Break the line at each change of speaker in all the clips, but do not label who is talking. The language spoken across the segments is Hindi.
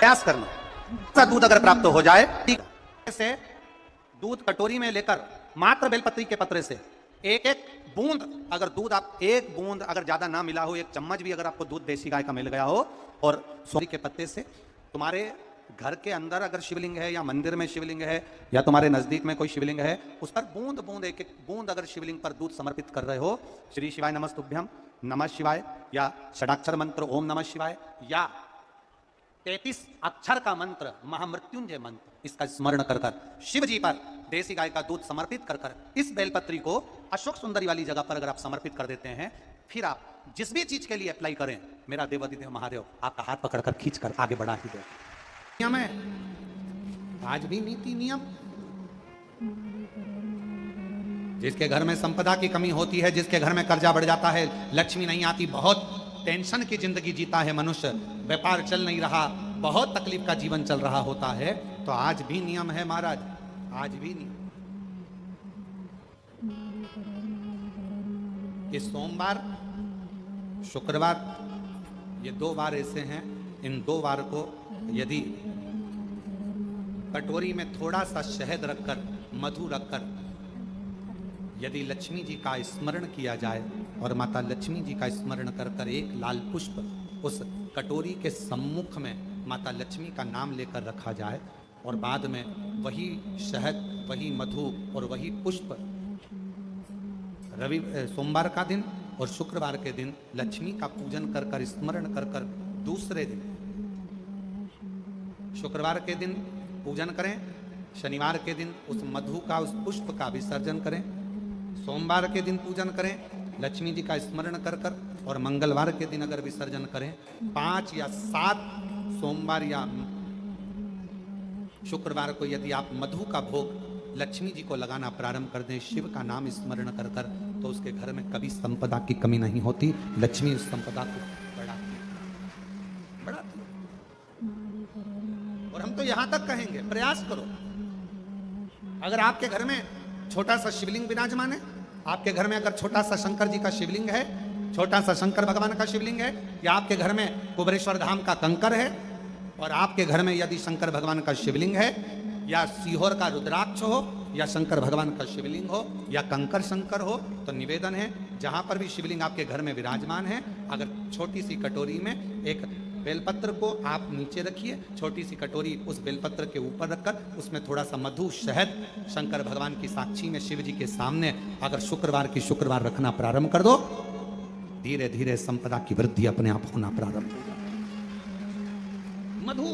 प्रयास करना। दूध अगर प्राप्त हो जाए से दूध कटोरी में लेकर मात्र बेलपत्री के पत्रे से एक एक बूंद, अगर दूध आप एक बूंद अगर ज्यादा ना मिला हो, एक चम्मच भी अगर आपको दूध देसी गाय का मिल गया हो, और सोरी के पत्ते से तुम्हारे घर के अंदर अगर शिवलिंग है या मंदिर में शिवलिंग है या तुम्हारे नजदीक में कोई शिवलिंग है, उस पर बूंद बूंद एक एक बूंद अगर शिवलिंग पर दूध समर्पित कर रहे हो, श्री शिवाय नमस्तुभ्यम, नमः शिवाय, या षडाक्षर मंत्र ओम नमः शिवाय, या 33 अक्षर का मंत्र महामृत्युंजय मंत्र, इसका स्मरण कर कर शिव जी पर देसी गाय का दूध समर्पित कर कर इस बेलपत्री को अशोक सुंदरी वाली जगह पर अगर आप समर्पित कर देते हैं, फिर आप जिस भी चीज के लिए अप्लाई करें, मेरा देवाधिदेव महादेव आपका हाथ पकड़कर खींच कर आगे बढ़ा ही दे। नियम है, आज भी नीति नियम। जिसके घर में संपदा की कमी होती है, जिसके घर में कर्जा बढ़ जाता है, लक्ष्मी नहीं आती, बहुत टेंशन की जिंदगी जीता है मनुष्य, व्यापार चल नहीं रहा, बहुत तकलीफ का जीवन चल रहा होता है, तो आज भी नियम है महाराज, आज भी नियम। ये सोमवार, शुक्रवार, ये 2 बार ऐसे हैं, इन 2 बार को यदि कटोरी में थोड़ा सा शहद रखकर, मधु रखकर यदि लक्ष्मी जी का स्मरण किया जाए और माता लक्ष्मी जी का स्मरण कर कर एक लाल पुष्प उस कटोरी के सम्मुख में माता लक्ष्मी का नाम लेकर रखा जाए, और बाद में वही शहद, वही मधु और वही पुष्प सोमवार का दिन और शुक्रवार के दिन लक्ष्मी का पूजन कर कर, स्मरण कर कर, दूसरे दिन शुक्रवार के दिन पूजन करें, शनिवार के दिन उस मधु का, उस पुष्प का विसर्जन करें, सोमवार के दिन पूजन करें लक्ष्मी जी का स्मरण कर कर, और मंगलवार के दिन अगर विसर्जन करें, 5 या 7 सोमवार या शुक्रवार को यदि आप मधु का भोग लक्ष्मी जी को लगाना प्रारंभ कर दें, शिव का नाम स्मरण कर कर, तो उसके घर में कभी संपदा की कमी नहीं होती, लक्ष्मी उस संपदा को बढ़ाती। और हम तो यहां तक कहेंगे, प्रयास करो, अगर आपके घर में छोटा सा शिवलिंग विराजमान है, आपके घर में अगर छोटा सा शंकर जी का शिवलिंग है, छोटा सा शंकर भगवान का शिवलिंग है, या आपके घर में कुबेरेश्वर धाम का कंकर है, और आपके घर में यदि शंकर भगवान का शिवलिंग है, या सीहोर का रुद्राक्ष हो, या शंकर भगवान का शिवलिंग हो, या कंकर शंकर हो, तो निवेदन है जहां पर भी शिवलिंग आपके घर में विराजमान है, अगर छोटी सी कटोरी में एक बेलपत्र को आप नीचे रखिए, छोटी सी कटोरी उस बेलपत्र के ऊपर रखकर उसमें थोड़ा सा मधु, शहद, शंकर भगवान की साक्षी में शिव जी के सामने अगर शुक्रवार की शुक्रवार रखना प्रारंभ कर दो, धीरे धीरे संपदा की वृद्धि अपने आप होना प्रारंभ होगा। मधु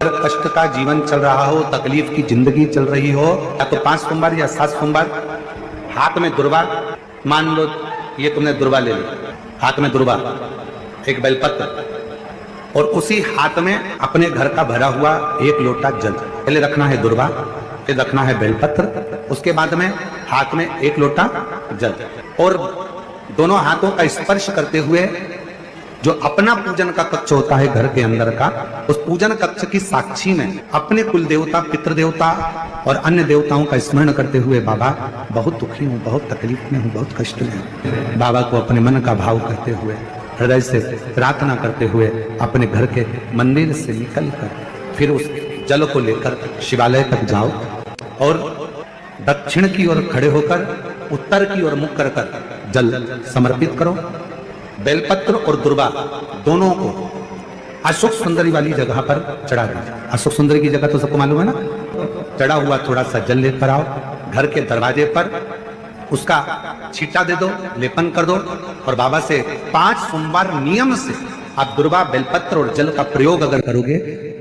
कष्ट का जीवन चल रहा हो, तकलीफ की जिंदगी चल रही हो, या तो 5 सोमवार या 7 सोमवार हाथ में दुर्वा, मान लो ये तुमने दुर्वा ले ली, हाथ में दुर्वा, एक बेलपत्र, और उसी हाथ में अपने घर का भरा हुआ 1 लोटा जल, पहले रखना है दुर्वा, फिर रखना है बेलपत्र, उसके बाद में हाथ में 1 लोटा जल, और दोनों हाथों का स्पर्श करते हुए जो अपना पूजन का कक्ष होता है घर के अंदर का, उस पूजन कक्ष की साक्षी में अपने कुल देवता, पितृ देवता और अन्य देवताओं का स्मरण करते हुए, बाबा बहुत दुखी हूँ, बहुत तकलीफ में हूँ, बहुत कष्ट में हूँ, बाबा को अपने मन का भाव करते हुए, हृदय से प्रार्थना करते हुए अपने घर के मंदिर से निकलकर फिर उस जल को लेकर शिवालय तक जाओ, और दक्षिण की ओर खड़े होकर उत्तर की ओर मुख कर कर जल समर्पित करो। बेलपत्र और दुर्वा दोनों को अशोक सुंदरी वाली जगह पर चढ़ा दीजिए। अशोक सुंदरी की जगह तो सबको मालूम है ना। चढ़ा हुआ थोड़ा सा जल लेकर आओ, घर के दरवाजे पर उसका छींटा दे दो, लेपन कर दो, और बाबा से 5 सोमवार नियम से आप दुर्वा, बेलपत्र और जल का प्रयोग अगर करोगे,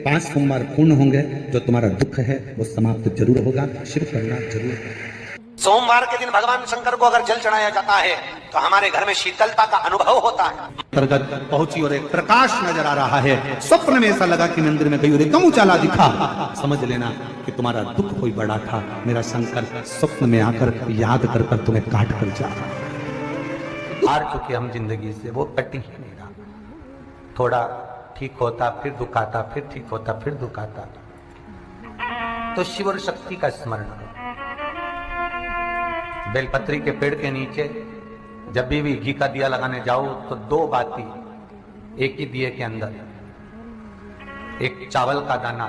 5 सोमवार पूर्ण होंगे, जो तुम्हारा दुख है वो समाप्त जरूर होगा, शिव करना जरूर। सोमवार के दिन भगवान शंकर को अगर जल चढ़ाया जाता है तो हमारे घर में शीतलता का अनुभव होता है। अंतर्गत पहुंची और एक प्रकाश नजर आ रहा है, स्वप्न में ऐसा लगा कि मंदिर में गई और एकदम उजाला दिखा, समझ लेना कि तुम्हारा दुख कोई बड़ा था, मेरा शंकर स्वप्न में आकर याद कर कर तुम्हें काट कर जा हार चुके हम जिंदगी से, वो कटी ही नहीं रहा, थोड़ा ठीक होता फिर दुखाता, फिर ठीक होता फिर दुखाता। तो शिव और शक्ति का स्मरण करो। बेलपत्री के पेड़ के नीचे जब भी घी का दिया लगाने जाओ तो 2 बाती एक ही दिए के अंदर एक चावल का दाना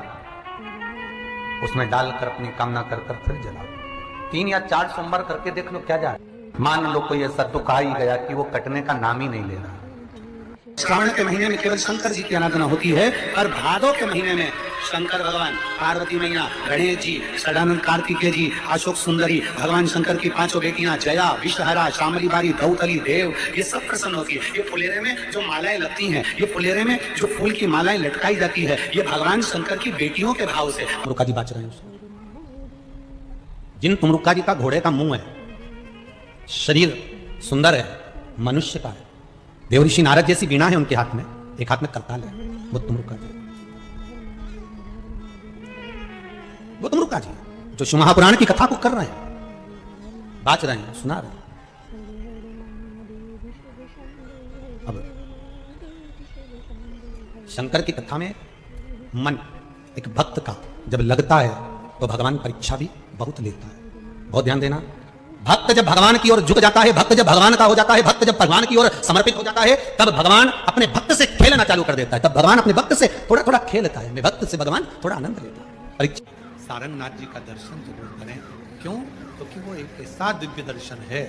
उसमें डालकर अपनी कामना कर कर फिर जलाओ। 3 या 4 सोमवार करके देख लो क्या जा। मान लो कोई ऐसा दुख आ ही गया कि वो कटने का नाम ही नहीं ले रहा। श्रावण के महीने में केवल शंकर जी की आराधना होती है, और भादो के महीने में शंकर भगवान, पार्वती मैया, गणेश जी, सदानंद कार्तिकेय जी, अशोक सुंदरी, भगवान शंकर की 5 बेटियां जया, विषहरा, शामली बारी, दौतली, देव, ये सब प्रसन्न होती है। ये फुलेरे में जो मालाएं लगती हैं, ये फुलेरे में जो फूल की मालाएं लटकाई जाती है, ये भगवान शंकर की बेटियों के भाव से तुमरुक्का जी बाच रहे हैं। जिन तुमरुक्का जी का घोड़े का मुंह है, शरीर सुंदर है, मनुष्य का है, देवऋषि नारद जैसी वीणा है उनके हाथ में, एक हाथ में करताल है, वो तुमरुक्का जी, वो तुमरुक्का जी जो शिव महापुराण की कथा को कर रहे हैं, बाच रहे हैं, सुना रहे हैं। अब शंकर की कथा में मन एक भक्त का जब लगता है तो भगवान परीक्षा भी बहुत लेता है। बहुत ध्यान देना, भक्त जब भगवान की ओर झुक जाता है, भक्त जब भगवान का हो जाता है, भक्त जब भगवान की ओर समर्पित हो जाता है, तब भगवान अपने भक्त से खेलना चालू कर देता है। तब भगवान अपने भक्त से थोड़ा थोड़ा खेलता है, मैं भक्त से भगवान थोड़ा आनंद लेता है। परीक्षा सारंगनाथ जी का दर्शन जरूर करें। क्यों? क्योंकि वो एक ऐसा दिव्य दर्शन है,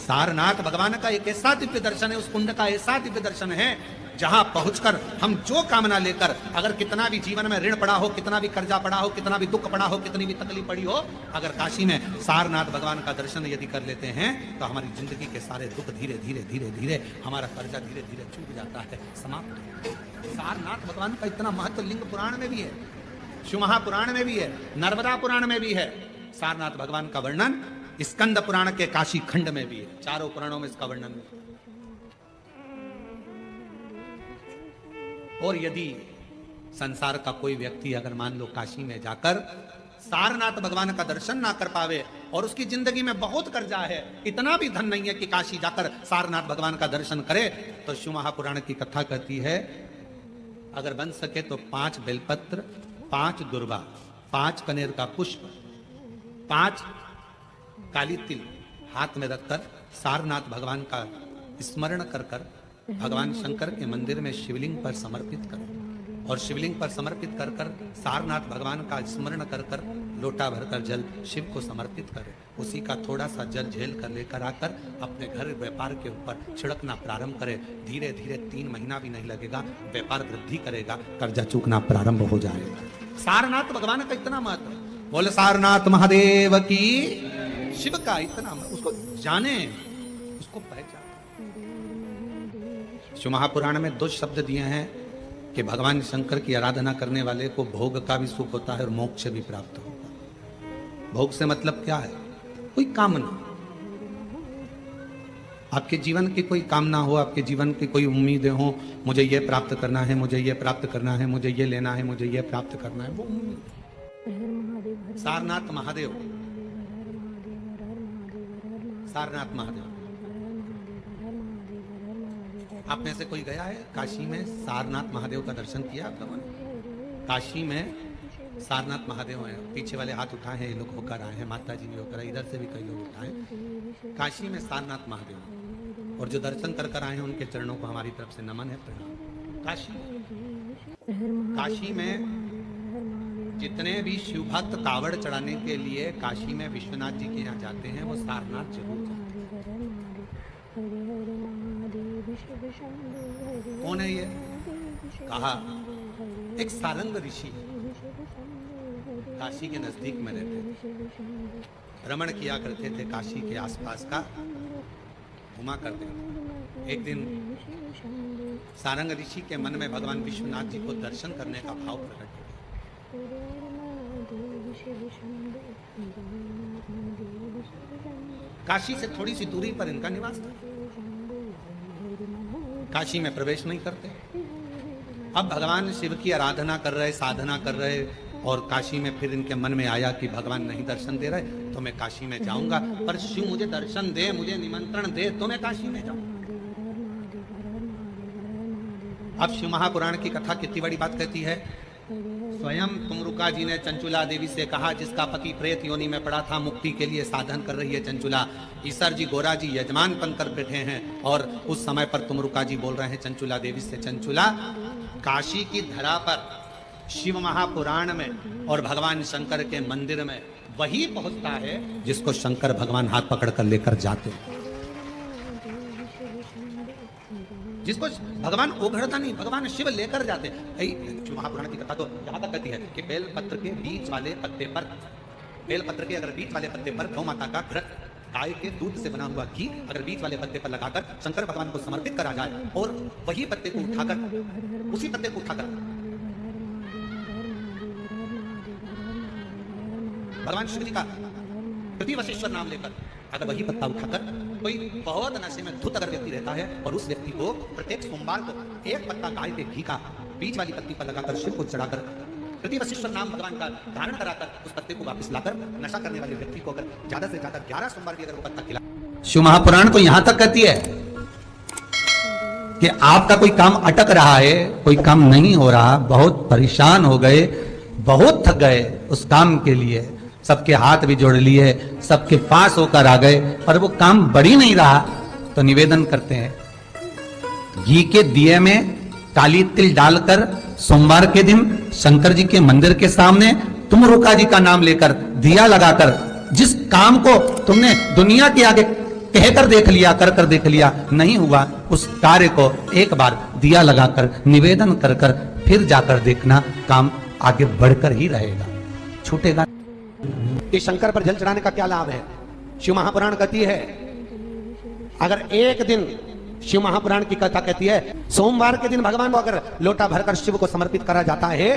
सारनाथ भगवान का एक ऐसा दिव्य दर्शन है, उस कुंड का ऐसा दिव्य दर्शन है जहां पहुंचकर हम जो कामना लेकर, अगर कितना भी जीवन में ऋण पड़ा हो, कितना भी कर्जा पड़ा हो, कितना भी दुख पड़ा हो, कितनी भी तकलीफ पड़ी हो, अगर काशी में सारनाथ भगवान का दर्शन यदि कर लेते हैं तो हमारी जिंदगी के सारे दुख धीरे धीरे धीरे धीरे, हमारा कर्जा धीरे धीरे छूट जाता है, समाप्त। सारनाथ भगवान का इतना महत्व लिंग पुराण में भी है, शिव महापुराण में भी है, नर्मदा पुराण में भी है। सारनाथ भगवान का वर्णन स्कंद पुराण के काशी खंड में भी है, चारों पुराणों में इसका वर्णन है। और यदि संसार का कोई व्यक्ति अगर मान लो काशी में जाकर सारनाथ भगवान का दर्शन ना कर पावे और उसकी जिंदगी में बहुत कर्जा है, इतना भी धन नहीं है कि काशी जाकर सारनाथ भगवान का दर्शन करे, तो शिव महापुराण की कथा कहती है अगर बन सके तो 5 बेलपत्र, 5 दुर्वा, 5 कनेर का पुष्प, 5 काली तिल हाथ में रखकर सारनाथ भगवान का स्मरण कर कर भगवान शंकर के मंदिर में शिवलिंग पर समर्पित करें, और शिवलिंग पर समर्पित कर कर सारनाथ भगवान का स्मरण कर कर लोटा भरकर जल शिव को समर्पित करें। उसी का थोड़ा सा जल झेल कर लेकर आकर अपने घर व्यापार के ऊपर छिड़कना प्रारंभ करें। धीरे धीरे 3 महीना भी नहीं लगेगा, व्यापार वृद्धि करेगा, कर्जा चूकना प्रारंभ हो जाएगा। सारनाथ भगवान का इतना महत्व, बोले सारनाथ महादेव की, शिव का इतना, उसको जाने, उसको पहचान। शिव महापुराण में 2 शब्द दिए हैं कि भगवान शंकर की आराधना करने वाले को भोग का भी सुख होता है और मोक्ष भी प्राप्त होगा। भोग से मतलब क्या है? कोई कामना, आपके जीवन की कोई कामना हो, आपके जीवन की कोई उम्मीदें हो, मुझे ये प्राप्त करना है, मुझे ये प्राप्त करना है, मुझे ये लेना है, मुझे ये प्राप्त करना है, वो उम्मीद। सारनाथ महादेव, सारनाथ महादेव, आप में से कोई गया है काशी में सारनाथ महादेव का दर्शन किया आप लोगों ने? काशी में सारनाथ महादेव हैं, पीछे वाले हाथ उठाए हैं, ये लोग होकर आए हैं, माता जी भी होकर आए, इधर से भी कई लोग उठाए। काशी में सारनाथ महादेव, और जो दर्शन कर कर आए हैं उनके चरणों को हमारी तरफ से नमन है, प्रणाम। काशी में जितने भी शिव भक्त कावड़ चढ़ाने के लिए काशी में विश्वनाथ जी के यहाँ जाते हैं, वो सारनाथ जरूर जाते हैं। कौन है ये? कहा एक सारंग ऋषि काशी के नजदीक में रहते थे, भ्रमण किया करते थे, काशी के आसपास का घुमा करते थे। एक दिन सारंग ऋषि के मन में भगवान विश्वनाथ जी को दर्शन करने का भाव प्रकट हो गया। काशी से थोड़ी सी दूरी पर इनका निवास था, काशी में प्रवेश नहीं करते। अब भगवान शिव की आराधना कर रहे, साधना कर रहे, और काशी में फिर इनके मन में आया कि भगवान नहीं दर्शन दे रहे तो मैं काशी में जाऊंगा, पर शिव मुझे दर्शन दे, मुझे निमंत्रण दे तो मैं काशी में जाऊं। अब शिव महापुराण की कथा कितनी बड़ी बात कहती है स्वयं तुमरुका जी ने चंचुला देवी से कहा, जिसका पति प्रेत योनि में पड़ा था, मुक्ति के लिए साधन कर रही है चंचुला। ईसर जी गोरा जी यजमान बनकर बैठे हैं और उस समय पर तुमरुका जी बोल रहे हैं चंचुला देवी से, चंचुला काशी की धरा पर शिव महापुराण में और भगवान शंकर के मंदिर में वही पहुंचता है जिसको शंकर भगवान हाथ पकड़कर लेकर जाते हैं, जिसको भगवान ओघड़ता नहीं, भगवान शिव लेकर जाते हैं। शिव महापुराण की कथा तो यहां तक कहती है कि बेलपत्र के बीच वाले पत्ते पर, बेलपत्र के अगर बीच वाले पत्ते पर गौ माता का घृत, गाय के दूध से बना हुआ घी अगर बीच वाले पत्ते पर लगाकर शंकर भगवान को समर्पित करा जाए और वही पत्ते को उठाकर, उसी पत्ते को उठाकर भगवान शिव जी का प्रतिवशेश्वर नाम लेकर अगर वही पत्ता उठाकर कोई बहुत नशे में धुत अगर व्यक्ति रहता है और उस व्यक्ति को प्रत्येक सोमवार को एक पत्ता गाय के घी का बीच वाली पत्ती पर लगाकर शिव को चढ़ाकर प्रतिवशेश्वर नाम भगवान का धारण कराकर उस पत्ते को वापस लाकर नशा करने वाले व्यक्ति को अगर ज्यादा से ज्यादा 11 सोमवार भी अगर वो पत्ता खिला। शिव महापुराण तो यहां तक कहती है कि आपका कोई काम अटक रहा है, कोई काम नहीं हो रहा, बहुत परेशान हो गए, बहुत थक गए उस काम के लिए, सबके हाथ भी जोड़ लिए, सबके पास होकर आ गए पर वो काम बढ़ ही नहीं रहा, तो निवेदन करते हैं घी के दिए में काली तिल डालकर सोमवार के दिन शंकर जी के मंदिर के सामने तुमरुका जी का नाम लेकर दिया लगाकर, जिस काम को तुमने दुनिया के आगे कहकर देख लिया, कर देख लिया, नहीं हुआ, उस कार्य को एक बार दिया लगाकर निवेदन कर फिर जाकर देखना, काम आगे बढ़कर ही रहेगा, छूटेगा। कि शंकर पर जल चढ़ाने का क्या लाभ है? शिव महापुराण कहती है, अगर एक दिन, शिव महापुराण की कथा कहती है, सोमवार के दिन भगवान को अगर लोटा भरकर शिव को समर्पित करा जाता है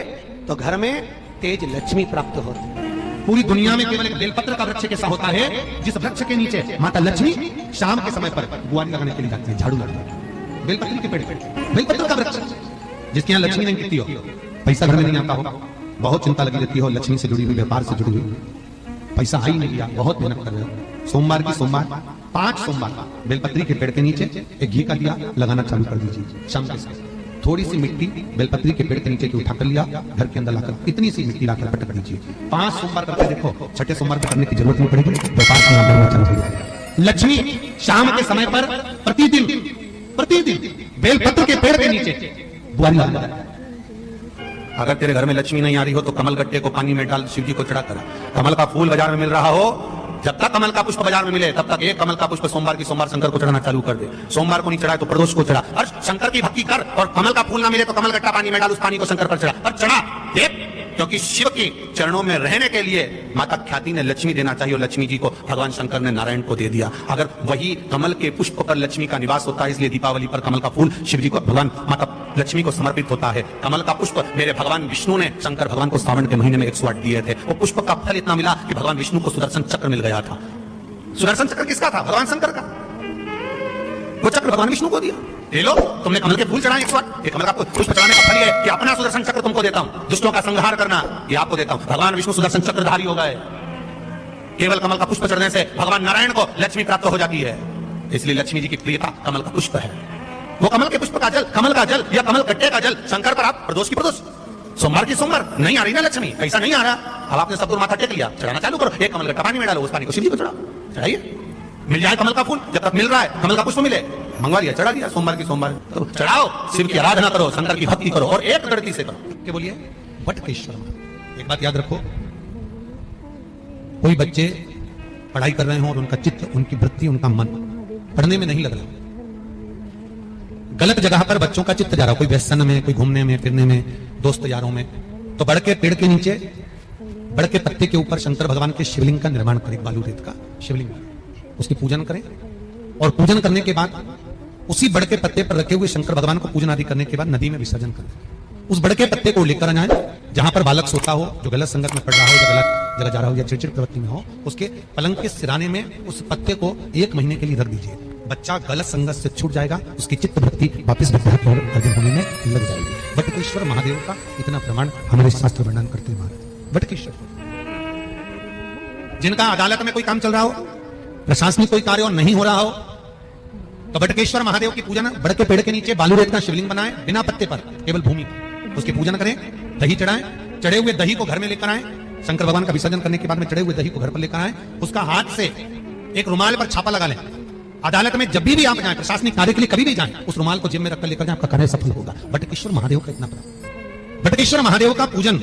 तो घर में तेज लक्ष्मी प्राप्त होती है। पूरी दुनिया में केवल एक बेलपत्र का वृक्ष कैसा होता है जिस वृक्ष के नीचे माता लक्ष्मी शाम के समय पर बुआरी लगाने के लिए जाती है, झाड़ू लगाती है। बेलपत्र के पेड़, बेलपत्र का वृक्ष जिसके यहाँ लक्ष्मी नहीं टिकती हो, पैसा घर में नहीं आता हो, बहुत चिंता लगी रहती हो, लक्ष्मी से जुड़ी हुई, व्यापार से जुड़ी हुई, पैसा आ ही नहीं गया, बहुत मेहनत कर रहे हो, सोमवार की सोमवार 5 सोमवार बेलपत्री के पेड़ के नीचे एक घी का दिया लगाना चालू कर दीजिए। शाम के साथ थोड़ी सी मिट्टी बेलपत्री के पेड़ के नीचे की उठा कर लिया, घर के अंदर लाकर इतनी सी मिट्टी लाकर पटक दीजिए। 5 सोमवार करके देखो, छठे सोमवार पर करने की जरूरत नहीं पड़ेगी, व्यापार में आगे चालू हो जाएगा। लक्ष्मी शाम के समय पर प्रतिदिन बेलपत्र के पेड़ के नीचे बुआरी लगाना। अगर तेरे घर में लक्ष्मी नहीं आ रही हो तो कमल गट्टे को पानी में डाल शिव जी को चढ़ा कर, कमल का फूल बाजार में मिल रहा हो, जब तक कमल का पुष्प बाजार में मिले तब तक एक कमल का पुष्प सोमवार की सोमवार शंकर को चढ़ाना चालू कर दे। सोमवार को नहीं चढ़ाए तो प्रदोष को चढ़ा, और शंकर की भक्ति कर, और कमल का फूल ना मिले तो कमल गट्टा पानी में डाल, उस पानी को शंकर पर चढ़ा, और चढ़ा देख, क्योंकि शिव की चरणों में रहने के लिए माता ख्याति ने लक्ष्मी देना चाहिए और लक्ष्मी जी को भगवान शंकर ने नारायण को दे दिया। अगर वही कमल के पुष्प पर लक्ष्मी का निवास होता है, इसलिए दीपावली पर कमल का फूल शिव जी को, भगवान माता लक्ष्मी को समर्पित होता है। कमल का पुष्प मेरे भगवान विष्णु ने शंकर भगवान को सावन के महीने में 108 दिए थे। वो पुष्प का फल इतना मिला कि भगवान विष्णु को सुदर्शन चक्र मिल गया था। सुदर्शन चक्र किसका था? भगवान शंकर का। वो चक्र भगवान विष्णु को दिया। ले लो, तुमने कमल के फूल चढ़ाए 108, कमल का पुष्प चढ़ाने का फल है कि अपना सुदर्शन चक्र तुमको देता हूं, दुष्टों का संहार करना ये आपको देता हूं। भगवान विष्णु सुदर्शन चक्रधारी हो गए। केवल कमल का पुष्प चढ़ने से भगवान नारायण को लक्ष्मी प्राप्त हो जाती है, इसलिए लक्ष्मी जी की प्रियता कमल का पुष्प है। वो कमल के पुष्प का जल, कमल का जल या कमल गट्टे का जल शंकर पर आप प्रदोष की प्रदोष, सोमवार की सोमवार नहीं आ रही ना लक्ष्मी, पैसा नहीं आ रहा, अब आपने सब माथा टेक लिया, चढ़ाना चालू करो। एक कमल गट्टा पानी में डालो, उस पानी को शिव जी को चढ़ाओ, चढ़ाइए, मिल जाए कमल का फूल, जब तक मिल रहा है कमल का पुष्प मिले, मंगवा लिया, चढ़ा दिया, सोमवार की सोमवार तो चढ़ाओ, शिव की आराधना करो, शंकर की भक्ति करो, और एक गणती से करो। क्या बोलिए? बटकेश्वर। एक बात याद रखो, कोई बच्चे पढ़ाई कर रहे हो और उनका चित्त, उनकी वृत्ति, उनका मन पढ़ने में नहीं लग रहा, गलत जगह पर बच्चों का चित्त जा रहा, कोई व्यसन में, कोई घूमने में फिरने में, दोस्त यारों में, तो बड़ के पेड़ के नीचे, बड़ के पत्ते के ऊपर शंकर भगवान के शिवलिंग का निर्माण करें, बालू रेत का शिवलिंग, उसकी पूजन करें, और पूजन करने के बाद उसी बड़ के पत्ते पर रखे हुए शंकर भगवान को पूजन आदि करने के बाद नदी में विसर्जन करें। उस बड़ के पत्ते को लेकर जाए जहां पर बालक सोता हो, जो गलत संगत में पड़ रहा हो, जो गलत जगह जा रहा हो या चिड़चिड़ प्रवृत्ति में हो, उसके पलंग के सिराने में उस पत्ते को 1 महीने के लिए रख दीजिए। बच्चा गलत संगत से छूट जाएगा, उसकी चित्त वृत्ति वापस विद्या की ओर अर्जन होने में लग जाएगी। बटकेश्वर महादेव का इतना प्रमाण हमारे शास्त्र वर्णन करते हैं। बटकेश्वर, जिनका अदालत में कोई काम चल रहा हो, प्रशासनिक कोई कार्य और नहीं हो रहा हो, तो बटकेश्वर महादेव की पूजन, बड़ के पेड़ के नीचे बालू रेत का शिवलिंग बनाए, बिना पत्ते पर, केवल भूमि, उसकी पूजन करें, दही चढ़ाएं, चढ़े हुए दही को घर में लेकर आए, शंकर भगवान का विसर्जन करने के बाद में चढ़े हुए दही को घर पर लेकर आए, उसका हाथ से एक रुमाल पर छापा लगा लें। अदालत में जब भी आप जाएं, प्रशासनिक कार्य के लिए कभी भी जाएं, उस रुमाल को जेब में रखकर लेकर जाएं, आपका कार्य सफल होगा। बटकेश्वर महादेव का इतना पता। बटकेश्वर महादेव का पूजन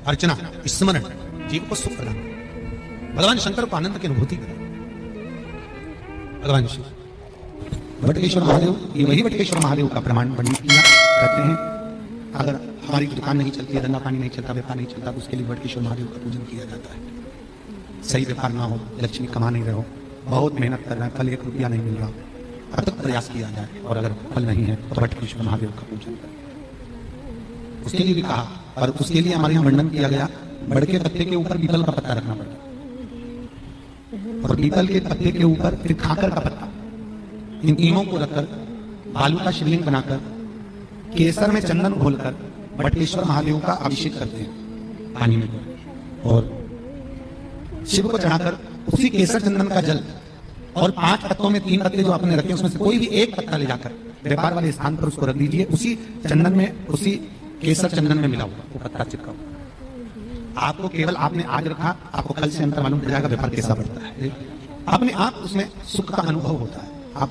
अर्चना स्मरण जीव को सुख प्रदान, भगवान शंकर को आनंद की अनुभूति करें। भगवान शिव बटकेश्वर महादेव, ये वही बटकेश्वर महादेव का प्रमाण बनी किया कहते हैं। अगर हमारी दुकान नहीं चलती है, धंधा पानी नहीं चलता, व्यापार नहीं चलता, तो उसके लिए बटकेश्वर महादेव का पूजन किया जाता है। सही व्यापार ना हो, लक्ष्मी कमा नहीं रहे हो, बहुत मेहनत कर रहे हैं, फल 1 रुपया नहीं मिल रहा, अब तक प्रयास किया जाए, और अगर फल नहीं है तो बटकेश्वर महादेव का पूजन करें। उसके लिए भी कहा, और उसके लिए हमारे यहाँ वर्णन किया गया, बड़ के पत्ते के ऊपर पीपल का पत्ता रखना पड़ता, और पीपल के पत्ते के ऊपर फिर खाकर का पत्ता, इन तीनों को रखकर बालू का शिवलिंग बनाकर केसर में चंदन घोलकर बटकेश्वर महादेव का अभिषेक करते हैं पानी में, और शिव को चढ़ाकर उसी केसर चंदन का जल और 5 पत्तों में 3 पत्ते जो आपने रखे उसमें से कोई भी एक पत्ता ले जाकर व्यापार वाले स्थान पर उसको रख दीजिए, उसी चंदन में, उसी केसर चंदन में मिला हुआ वो पत्ता चिपका हुआ। आपको केवल आपने आज रखा, आपको कल से अंतर मालूम पड़ जाएगा व्यापार कैसा बढ़ता है। अपने आप उसमें सुख का अनुभव होता है, आप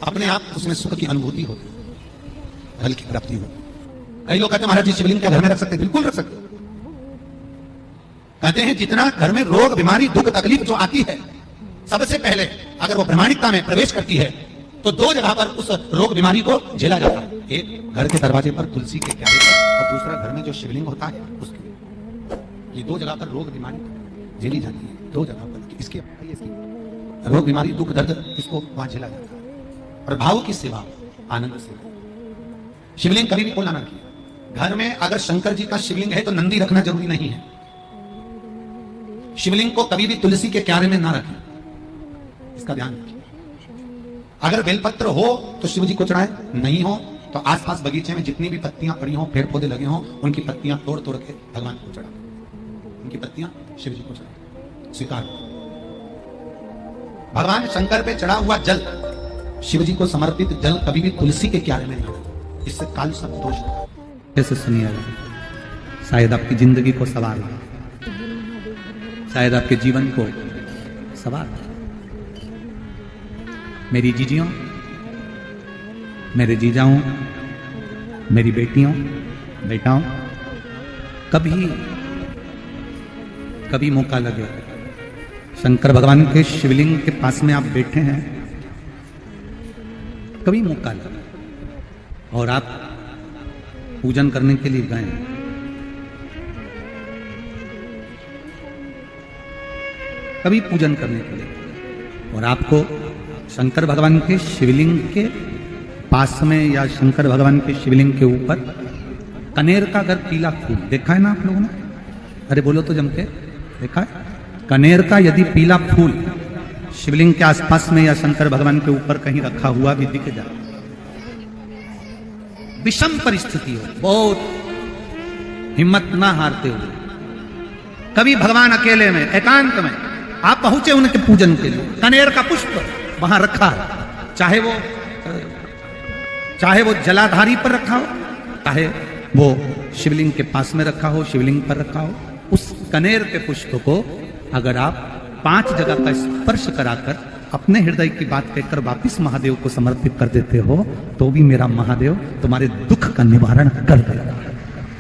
अपने आप उसमें सुख की अनुभूति होती है, फल की प्राप्ति हो। कई लोग कहते हैं महाराज जी शिवलिंग क्या घर में रख सकते? बिल्कुल रख सकते। कहते हैं जितना घर में रोग बीमारी दुख तकलीफ जो आती है, सबसे पहले अगर वो प्रामाणिकता में प्रवेश करती है तो 2 जगह पर उस रोग बीमारी को झेला जाता है। एक घर के दरवाजे पर तुलसी के क्यारे पर, और दूसरा घर में जो शिवलिंग होता है उसके। ये 2 जगह पर रोग बीमारी झेली जाती है, 2 जगह पर इसके रोग बीमारी दुख दर्द इसको वहां झेला जाता है। और भाव की सेवा, आनंद से शिवलिंग कभी भी खोलना ना रखिए। घर में अगर शंकर जी का शिवलिंग है तो नंदी रखना जरूरी नहीं है। शिवलिंग को कभी भी तुलसी के क्यारे में ना रखें, इसका ध्यान रखिए। अगर बेलपत्र हो तो शिव जी को चढ़ाएं, नहीं हो तो आसपास बगीचे में जितनी भी पत्तियां पड़ी हो, पेड़ पौधे लगे हों, उनकी पत्तियां तोड़ तोड़ के भगवान को चढ़ाएं, उनकी पत्तियां शिव जी को चढ़ाएं, स्वीकार। भगवान शंकर पे चढ़ा हुआ जल, शिव जी को समर्पित जल कभी भी तुलसी के क्यारे में नहीं, इससे काल सब दोष। कैसे सुनिएगा, शायद आपकी जिंदगी को सवार, शायद आपके जीवन को सवार। मेरी जीजियों, मेरे जीजाओं, मेरी बेटियों बेटाओं, कभी मौका लगे, शंकर भगवान के शिवलिंग के पास में आप बैठे हैं, कभी मौका लगे और आप पूजन करने के लिए गए, कभी पूजन करने के लिए, और आपको शंकर भगवान के शिवलिंग के पास में या शंकर भगवान के शिवलिंग के ऊपर कनेर का अगर पीला फूल देखा है ना आप लोगों ने? अरे बोलो तो जम के, देखा है? कनेर का यदि पीला फूल शिवलिंग के आसपास में या शंकर भगवान के ऊपर कहीं रखा हुआ भी दिख जाए, विषम परिस्थिति हो, बहुत हिम्मत ना हारते हुए, कभी भगवान अकेले में एकांत में आप पहुंचे उनके पूजन के लिए, कनेर का पुष्प वहां रखा है, चाहे वो जलाधारी पर रखा हो, चाहे वो शिवलिंग के पास में रखा हो, शिवलिंग पर रखा हो, उस कनेर के पुष्प को अगर आप 5 जगह का स्पर्श कराकर अपने हृदय की बात कहकर वापिस महादेव को समर्पित कर देते हो, तो भी मेरा महादेव तुम्हारे दुख का निवारण कर देगा।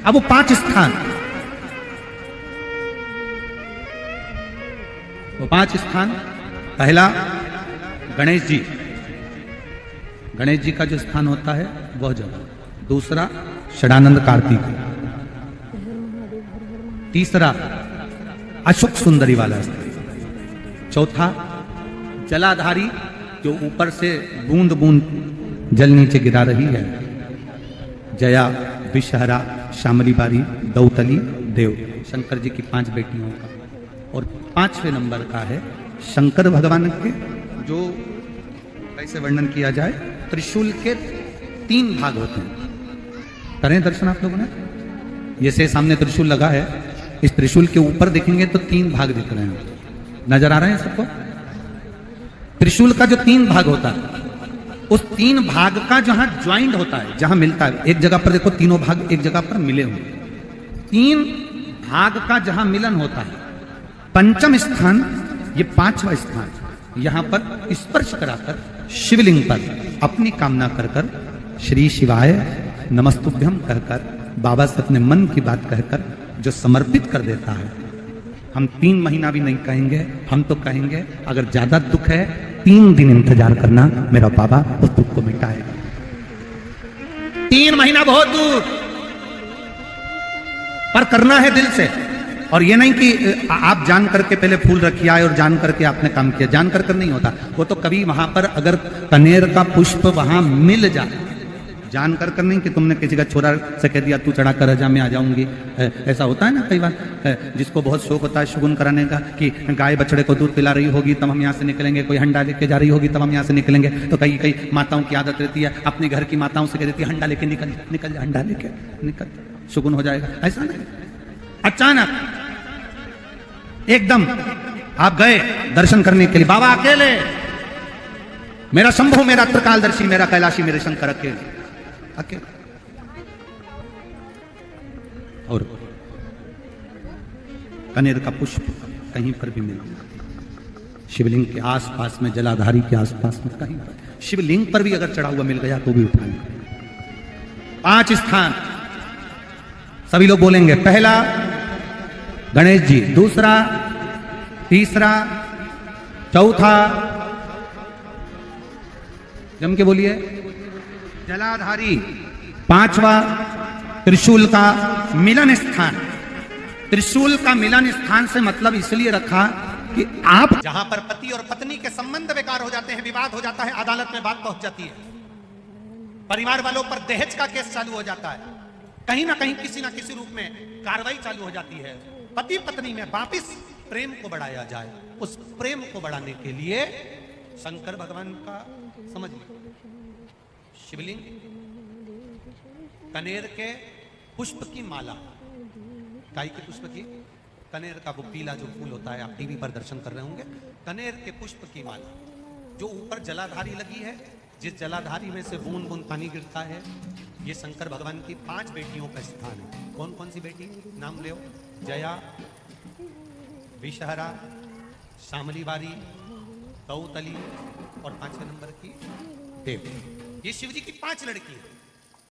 अब वो 5 स्थान, वो 5 स्थान, पहला गणेश जी, गणेश जी का जो स्थान होता है वह जगह, दूसरा षडानंद कार्तिक, तीसरा अशोक सुंदरी वाला स्थान, चौथा जलाधारी जो ऊपर से बूंद बूंद जल नीचे गिरा रही है, जया, विषहरा, शामली बारी, दौतली, देव, शंकर जी की 5 बेटियों का, और 5वें नंबर का है शंकर भगवान के, जो कैसे वर्णन किया जाए, त्रिशूल के 3 भाग होते हैं। करें दर्शन आप लोगों ने, जैसे सामने त्रिशूल लगा है, इस त्रिशूल के ऊपर देखेंगे तो 3 भाग दिख रहे हैं, नजर आ रहे हैं सबको? त्रिशूल का जो 3 भाग होता है, उस 3 भाग का जहां ज्वाइंट होता है, जहां मिलता है, एक जगह पर देखो तीनों भाग एक जगह पर मिले हुए, तीन भाग का जहां मिलन होता है, पंचम स्थान, ये पांचवा स्थान, यहां पर स्पर्श कराकर शिवलिंग पर अपनी कामना कर कर श्री शिवाय नमस्तुभ्यम कहकर बाबा से अपने मन की बात कहकर जो समर्पित कर देता है, हम 3 महीना भी नहीं कहेंगे, हम तो कहेंगे अगर ज्यादा दुख है 3 दिन इंतजार करना, मेरा बाबा उस दुख को मिटाएगा। 3 महीना बहुत दूर, पर करना है दिल से। और ये नहीं कि आप जान करके पहले फूल रखिए आए और जान करके आपने काम किया, जान कर नहीं होता वो तो। कभी वहां पर अगर कनेर का पुष्प वहां मिल जाए, जान कर नहीं कि तुमने किसी का छोरा से कह दिया तू चढ़ा कर जा मैं आ जाऊंगी, ऐसा होता है ना कई बार, जिसको बहुत शौक होता है शगुन कराने का कि गाय बछड़े को दूध पिला रही होगी तब हम यहाँ से निकलेंगे, कोई हंडा लेके जा रही होगी तब हम यहाँ से निकलेंगे। तो कई कई माताओं की आदत रहती है, अपने घर की माताओं से कह देती है हंडा लेके निकल निकल जा, हंडा लेके निकल, शगुन हो जाएगा। ऐसा नहीं, अचानक एकदम आप गए दर्शन करने के लिए, बाबा अकेले, मेरा शंभु, मेरा त्रिकालदर्शी, मेरा कैलाशी, मेरे शंकर अकेले अकेले। और कनेर का पुष्प कहीं पर भी मिला, शिवलिंग के आसपास में, जलाधारी के आसपास में कहीं पर, शिवलिंग पर भी अगर चढ़ा हुआ मिल गया तो भी उठा लें। 5 स्थान सभी लोग बोलेंगे, पहला गणेश जी, दूसरा, तीसरा, चौथा, जम के बोलिए, जलाधारी, 5वां त्रिशूल का मिलन स्थान। त्रिशूल का मिलन स्थान से मतलब इसलिए रखा कि आप जहां पर पति और पत्नी के संबंध बेकार हो जाते हैं, विवाद हो जाता है, अदालत में बात पहुंच जाती है, परिवार वालों पर दहेज का केस चालू हो जाता है, कहीं ना कहीं किसी ना किसी रूप में कार्रवाई चालू हो जाती है, पति पत्नी में वापिस प्रेम को बढ़ाया जाए, उस प्रेम को बढ़ाने के लिए शंकर भगवान का समझ लीजिए शिवलिंग, कनेर के पुष्प की माला, गाय के पुष्प की, कनेर का वो पीला जो फूल होता है, आप टीवी पर दर्शन कर रहे होंगे, कनेर के पुष्प की माला जो ऊपर जलाधारी लगी है, जिस जलाधारी में से बूंद बूंद पानी गिरता है, ये शंकर भगवान की 5 बेटियों का स्थान है। कौन कौन सी बेटी, नाम ले, जया, विषहरा, शामली बारी, तौतली और 5वें नंबर की देव। ये शिव जी की 5 लड़की है।